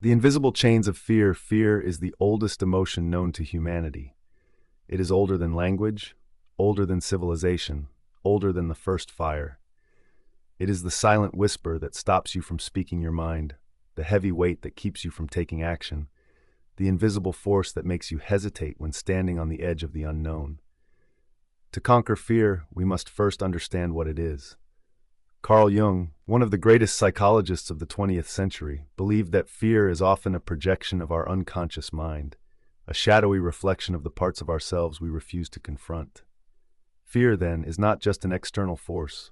The invisible chains of fear. Fear is the oldest emotion known to humanity. It is older than language, older than civilization, older than the first fire. It is the silent whisper that stops you from speaking your mind, the heavy weight that keeps you from taking action, the invisible force that makes you hesitate when standing on the edge of the unknown. To conquer fear, we must first understand what it is. Carl Jung, one of the greatest psychologists of the 20th century, believed that fear is often a projection of our unconscious mind, a shadowy reflection of the parts of ourselves we refuse to confront. Fear, then, is not just an external force,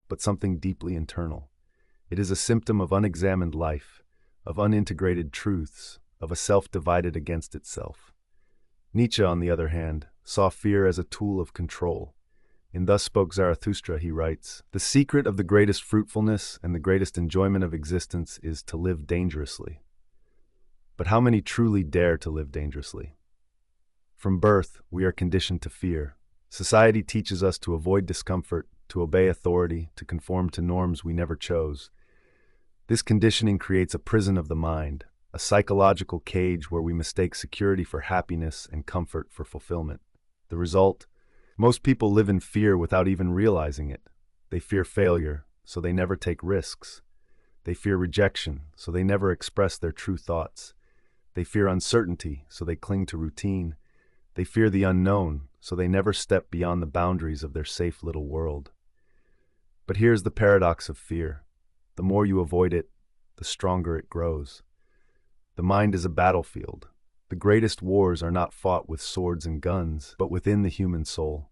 but something deeply internal. It is a symptom of unexamined life, of unintegrated truths, of a self divided against itself. Nietzsche, on the other hand, saw fear as a tool of control. In Thus Spoke Zarathustra, he writes, "The secret of the greatest fruitfulness and the greatest enjoyment of existence is to live dangerously." But how many truly dare to live dangerously? From birth, we are conditioned to fear. Society teaches us to avoid discomfort, to obey authority, to conform to norms we never chose. This conditioning creates a prison of the mind, a psychological cage where we mistake security for happiness and comfort for fulfillment. The result? Most people live in fear without even realizing it. They fear failure, so they never take risks. They fear rejection, so they never express their true thoughts. They fear uncertainty, so they cling to routine. They fear the unknown, so they never step beyond the boundaries of their safe little world. But here's the paradox of fear. The more you avoid it, the stronger it grows. The mind is a battlefield. The greatest wars are not fought with swords and guns, but within the human soul.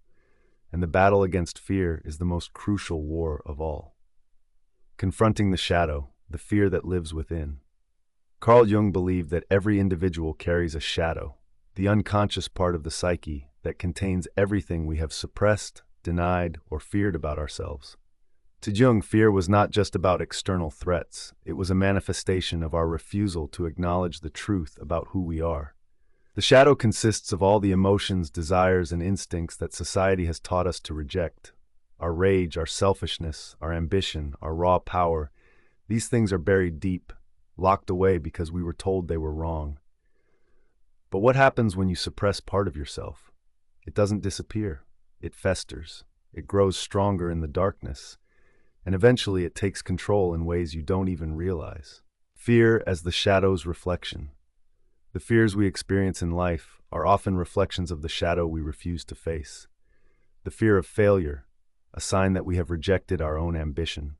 And the battle against fear is the most crucial war of all. Confronting the shadow, the fear that lives within. Carl Jung believed that every individual carries a shadow, the unconscious part of the psyche that contains everything we have suppressed, denied, or feared about ourselves. To Jung, fear was not just about external threats. It was a manifestation of our refusal to acknowledge the truth about who we are. The shadow consists of all the emotions, desires, and instincts that society has taught us to reject. Our rage, our selfishness, our ambition, our raw power. These things are buried deep, locked away because we were told they were wrong. But what happens when you suppress part of yourself? It doesn't disappear. It festers. It grows stronger in the darkness. And eventually it takes control in ways you don't even realize. Fear as the shadow's reflection. The fears we experience in life are often reflections of the shadow we refuse to face. The fear of failure, a sign that we have rejected our own ambition.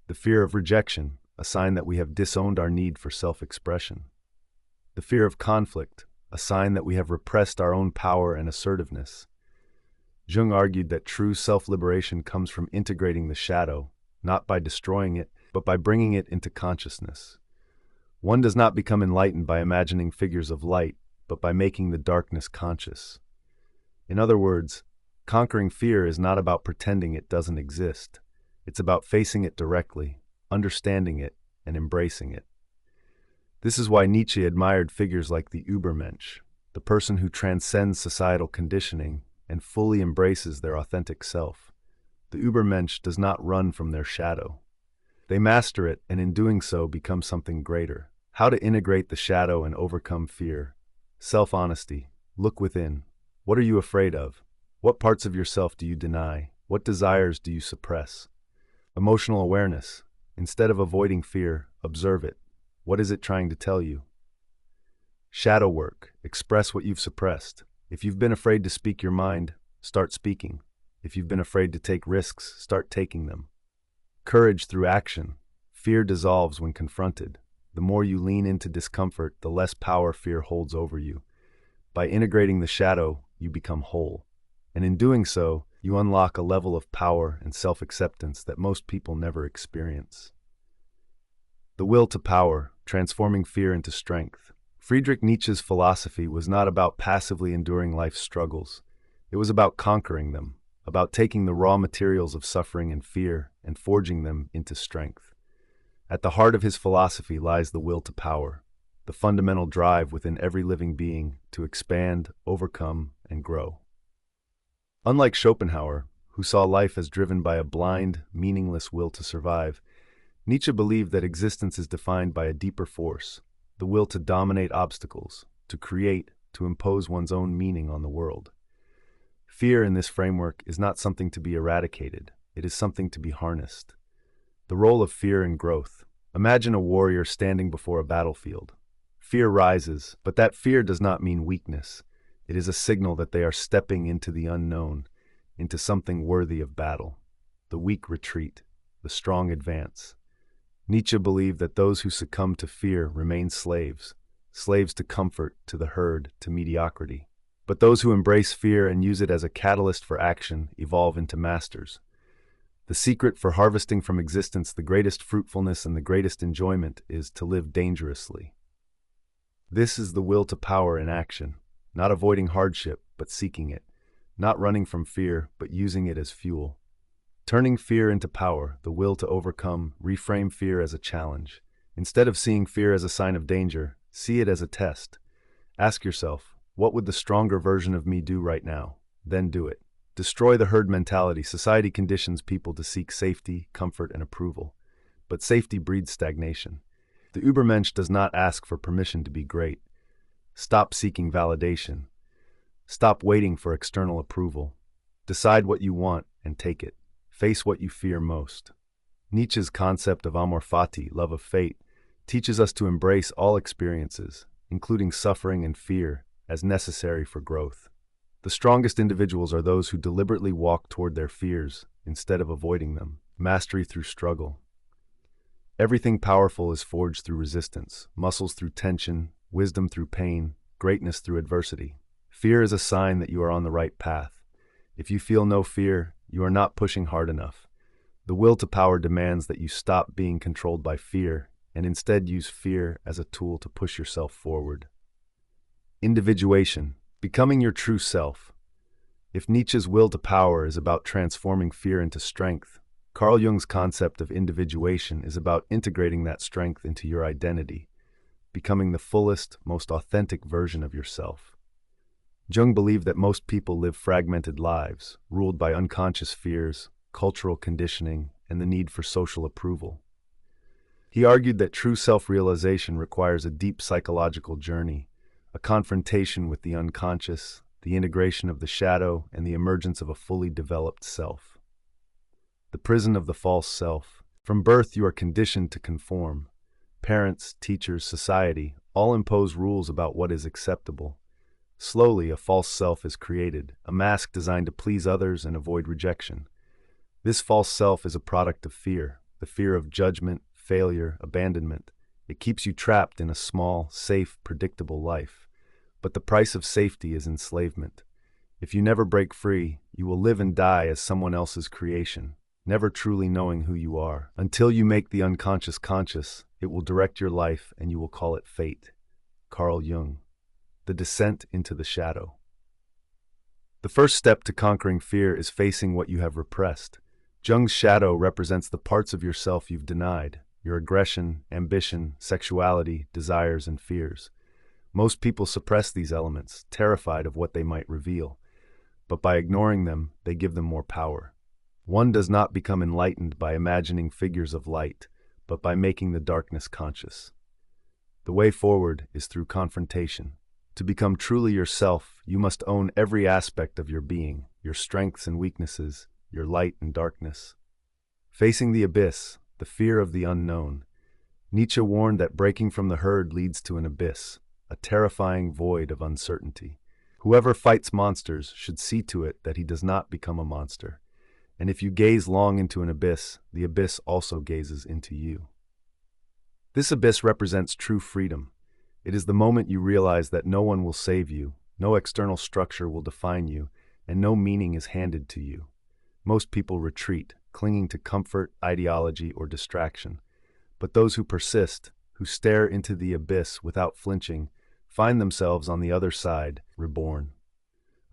The fear of rejection, a sign that we have disowned our need for self-expression. The fear of conflict, a sign that we have repressed our own power and assertiveness. Jung argued that true self-liberation comes from integrating the shadow, not by destroying it, but by bringing it into consciousness. One does not become enlightened by imagining figures of light, but by making the darkness conscious. In other words, conquering fear is not about pretending it doesn't exist. It's about facing it directly, understanding it, and embracing it. This is why Nietzsche admired figures like the Übermensch, the person who transcends societal conditioning and fully embraces their authentic self. The Übermensch does not run from their shadow. They master it, and in doing so become something greater. How to integrate the shadow and overcome fear. Self-honesty. Look within. What are you afraid of? What parts of yourself do you deny? What desires do you suppress? Emotional awareness. Instead of avoiding fear, observe it. What is it trying to tell you? Shadow work. Express what you've suppressed. If you've been afraid to speak your mind, start speaking. If you've been afraid to take risks, start taking them. Courage through action. Fear dissolves when confronted. The more you lean into discomfort, the less power fear holds over you. By integrating the shadow, you become whole. And in doing so, you unlock a level of power and self-acceptance that most people never experience. The will to power, transforming fear into strength. Friedrich Nietzsche's philosophy was not about passively enduring life's struggles. It was about conquering them, about taking the raw materials of suffering and fear and forging them into strength. At the heart of his philosophy lies the will to power, the fundamental drive within every living being to expand, overcome, and grow. Unlike Schopenhauer, who saw life as driven by a blind, meaningless will to survive, Nietzsche believed that existence is defined by a deeper force, the will to dominate obstacles, to create, to impose one's own meaning on the world. Fear in this framework is not something to be eradicated, it is something to be harnessed. The role of fear in growth. Imagine a warrior standing before a battlefield. Fear rises, but that fear does not mean weakness. It is a signal that they are stepping into the unknown, into something worthy of battle. The weak retreat, the strong advance. Nietzsche believed that those who succumb to fear remain slaves, slaves to comfort, to the herd, to mediocrity. But those who embrace fear and use it as a catalyst for action evolve into masters. The secret for harvesting from existence the greatest fruitfulness and the greatest enjoyment is to live dangerously. This is the will to power in action, not avoiding hardship, but seeking it, not running from fear, but using it as fuel. Turning fear into power, the will to overcome, reframe fear as a challenge. Instead of seeing fear as a sign of danger, see it as a test. Ask yourself, what would the stronger version of me do right now? Then do it. Destroy the herd mentality. Society conditions people to seek safety, comfort, and approval. But safety breeds stagnation. The Übermensch does not ask for permission to be great. Stop seeking validation. Stop waiting for external approval. Decide what you want and take it. Face what you fear most. Nietzsche's concept of amor fati, love of fate, teaches us to embrace all experiences, including suffering and fear, as necessary for growth. The strongest individuals are those who deliberately walk toward their fears instead of avoiding them. Mastery through struggle. Everything powerful is forged through resistance, muscles through tension, wisdom through pain, greatness through adversity. Fear is a sign that you are on the right path. If you feel no fear, you are not pushing hard enough. The will to power demands that you stop being controlled by fear and instead use fear as a tool to push yourself forward. Individuation. Becoming your true self. If Nietzsche's will to power is about transforming fear into strength, Carl Jung's concept of individuation is about integrating that strength into your identity, becoming the fullest, most authentic version of yourself. Jung believed that most people live fragmented lives, ruled by unconscious fears, cultural conditioning, and the need for social approval. He argued that true self-realization requires a deep psychological journey, a confrontation with the unconscious, the integration of the shadow, and the emergence of a fully developed self. The prison of the false self. From birth you are conditioned to conform. Parents, teachers, society all impose rules about what is acceptable. Slowly, a false self is created, a mask designed to please others and avoid rejection. This false self is a product of fear, the fear of judgment, failure, abandonment. It keeps you trapped in a small, safe, predictable life. But the price of safety is enslavement. If you never break free, you will live and die as someone else's creation, never truly knowing who you are. Until you make the unconscious conscious, it will direct your life and you will call it fate. Carl Jung. The descent into the shadow. The first step to conquering fear is facing what you have repressed. Jung's shadow represents the parts of yourself you've denied. Your aggression, ambition, sexuality, desires, and fears. Most people suppress these elements, terrified of what they might reveal. But by ignoring them, they give them more power. One does not become enlightened by imagining figures of light, but by making the darkness conscious. The way forward is through confrontation. To become truly yourself, you must own every aspect of your being, your strengths and weaknesses, your light and darkness. Facing the abyss, the fear of the unknown. Nietzsche warned that breaking from the herd leads to an abyss, a terrifying void of uncertainty. Whoever fights monsters should see to it that he does not become a monster. And if you gaze long into an abyss, the abyss also gazes into you. This abyss represents true freedom. It is the moment you realize that no one will save you, no external structure will define you, and no meaning is handed to you. Most people retreat, clinging to comfort, ideology, or distraction. But those who persist, who stare into the abyss without flinching, find themselves on the other side, reborn.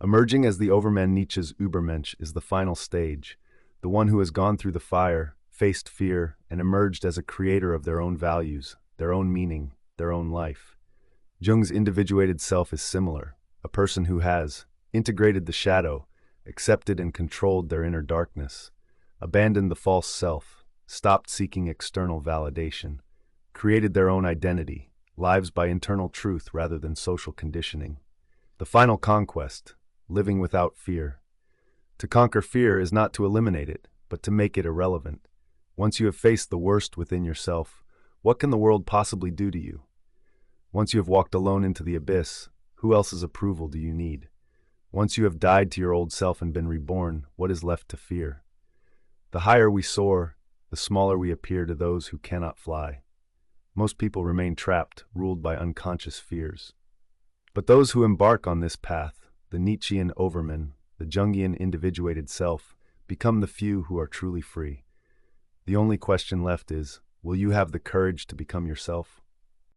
Emerging as the Overman, Nietzsche's Übermensch is the final stage, the one who has gone through the fire, faced fear, and emerged as a creator of their own values, their own meaning, their own life. Jung's individuated self is similar, a person who has integrated the shadow, accepted and controlled their inner darkness, abandoned the false self, stopped seeking external validation, created their own identity, lives by internal truth rather than social conditioning. The final conquest, living without fear. To conquer fear is not to eliminate it, but to make it irrelevant. Once you have faced the worst within yourself, what can the world possibly do to you? Once you have walked alone into the abyss, who else's approval do you need? Once you have died to your old self and been reborn, what is left to fear? The higher we soar, the smaller we appear to those who cannot fly. Most people remain trapped, ruled by unconscious fears. But those who embark on this path, the Nietzschean Overman, the Jungian individuated self, become the few who are truly free. The only question left is, will you have the courage to become yourself?